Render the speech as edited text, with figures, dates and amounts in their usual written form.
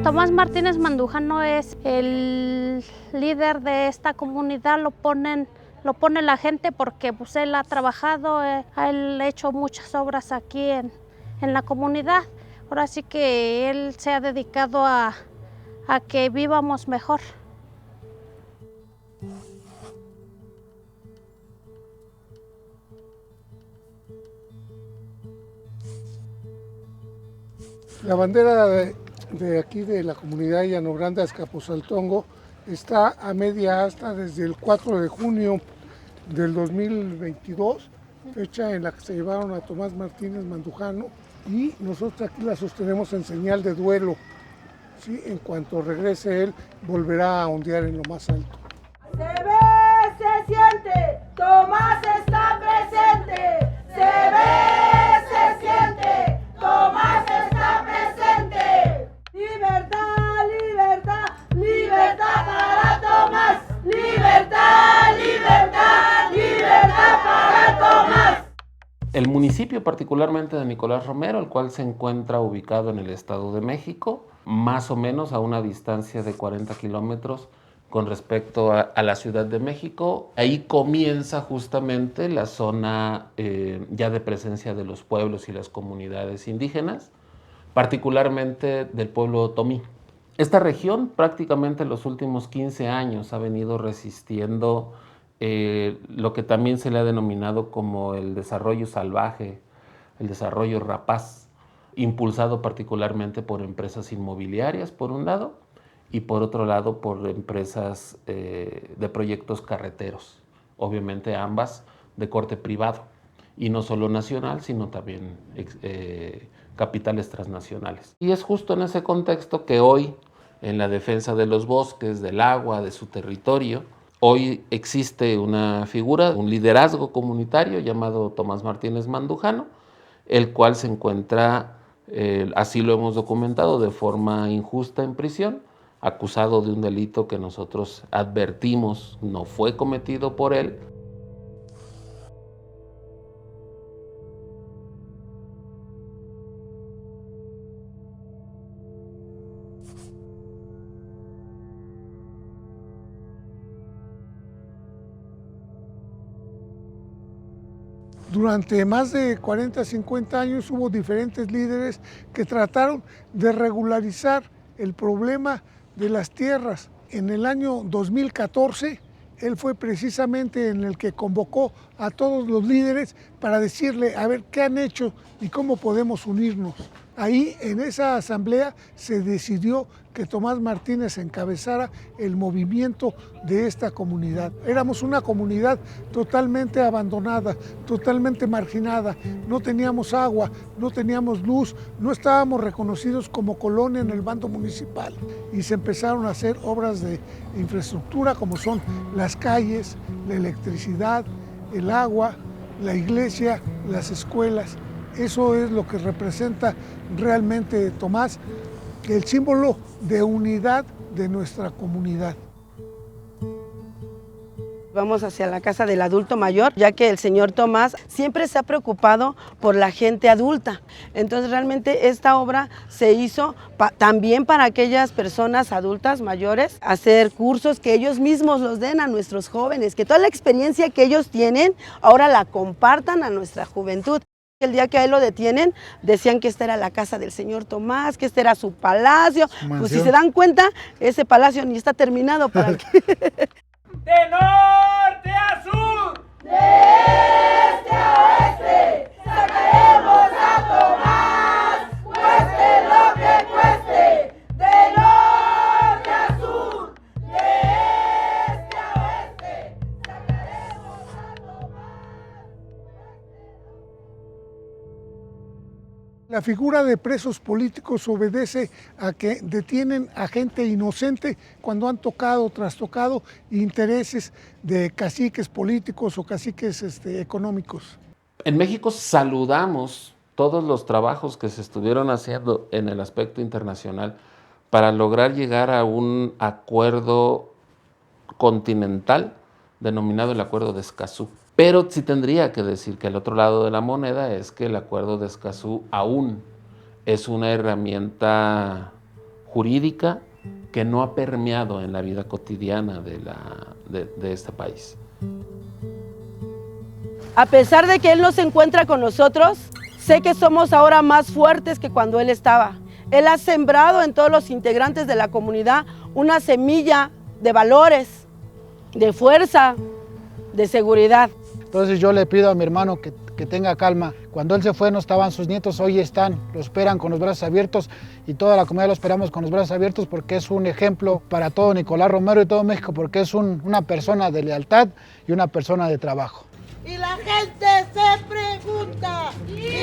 Tomás Martínez Mandujano es el líder de esta comunidad, lo pone la gente porque pues, él ha trabajado, él ha hecho muchas obras aquí en la comunidad. Ahora sí que él se ha dedicado a que vivamos mejor. La bandera de aquí de la comunidad Llano Grande Azcapotzaltongo está a media asta desde el 4 de junio del 2022, fecha en la que se llevaron a Tomás Martínez Mandujano, y nosotros aquí la sostenemos en señal de duelo. ¿Sí? En cuanto regrese él, volverá a ondear en lo más alto. Se ve, se siente, Tomás está presente. Se ve, se siente, Tomás está presente. Libertad, libertad, libertad para Tomás. Libertad, libertad, libertad para Tomás. El municipio particularmente de Nicolás Romero, el cual se encuentra ubicado en el Estado de México, más o menos a una distancia de 40 kilómetros con respecto a la Ciudad de México. Ahí comienza justamente la zona ya de presencia de los pueblos y las comunidades indígenas, particularmente del pueblo otomí. Esta región prácticamente en los últimos 15 años ha venido resistiendo lo que también se le ha denominado como el desarrollo salvaje, el desarrollo rapaz, impulsado particularmente por empresas inmobiliarias, por un lado, y por otro lado por empresas de proyectos carreteros, obviamente ambas de corte privado, y no solo nacional, sino también capitales transnacionales. Y es justo en ese contexto que hoy, en la defensa de los bosques, del agua, de su territorio, hoy existe una figura, un liderazgo comunitario llamado Tomás Martínez Mandujano, el cual se encuentra, así lo hemos documentado, de forma injusta en prisión, acusado de un delito que nosotros advertimos no fue cometido por él. Durante más de 40, 50 años hubo diferentes líderes que trataron de regularizar el problema de las tierras. En el año 2014, él fue precisamente en el que convocó a todos los líderes para decirle, a ver, ¿qué han hecho y cómo podemos unirnos? Ahí, en esa asamblea, se decidió que Tomás Martínez encabezara el movimiento de esta comunidad. Éramos una comunidad totalmente abandonada, totalmente marginada. No teníamos agua, no teníamos luz, no estábamos reconocidos como colonia en el bando municipal. Y se empezaron a hacer obras de infraestructura como son las calles, la electricidad, el agua, la iglesia, las escuelas. Eso es lo que representa realmente Tomás, el símbolo de unidad de nuestra comunidad. Vamos hacia la casa del adulto mayor, ya que el señor Tomás siempre se ha preocupado por la gente adulta. Entonces realmente esta obra se hizo también para aquellas personas adultas mayores, hacer cursos que ellos mismos los den a nuestros jóvenes, que toda la experiencia que ellos tienen ahora la compartan a nuestra juventud. El día que a él lo detienen, decían que esta era la casa del señor Tomás, que este era su palacio. Pues si se dan cuenta, ese palacio ni está terminado para que... De norte a sur, de este a oeste, sacaremos a Tomás, cueste lo que cueste. De norte a sur, de este a oeste, sacaremos a Tomás. La figura de presos políticos obedece a que detienen a gente inocente cuando han tocado, trastocado intereses de caciques políticos o caciques económicos. En México saludamos todos los trabajos que se estuvieron haciendo en el aspecto internacional para lograr llegar a un acuerdo continental denominado el Acuerdo de Escazú. Pero sí tendría que decir que el otro lado de la moneda es que el Acuerdo de Escazú aún es una herramienta jurídica que no ha permeado en la vida cotidiana de este país. A pesar de que Él no se encuentra con nosotros, sé que somos ahora más fuertes que cuando Él estaba. Él ha sembrado en todos los integrantes de la comunidad una semilla de valores, de fuerza, de seguridad. Entonces yo le pido a mi hermano que tenga calma. Cuando él se fue no estaban sus nietos, hoy están, lo esperan con los brazos abiertos y toda la comunidad lo esperamos con los brazos abiertos porque es un ejemplo para todo Nicolás Romero y todo México, porque es una persona de lealtad y una persona de trabajo. Y la gente se pregunta, ¿y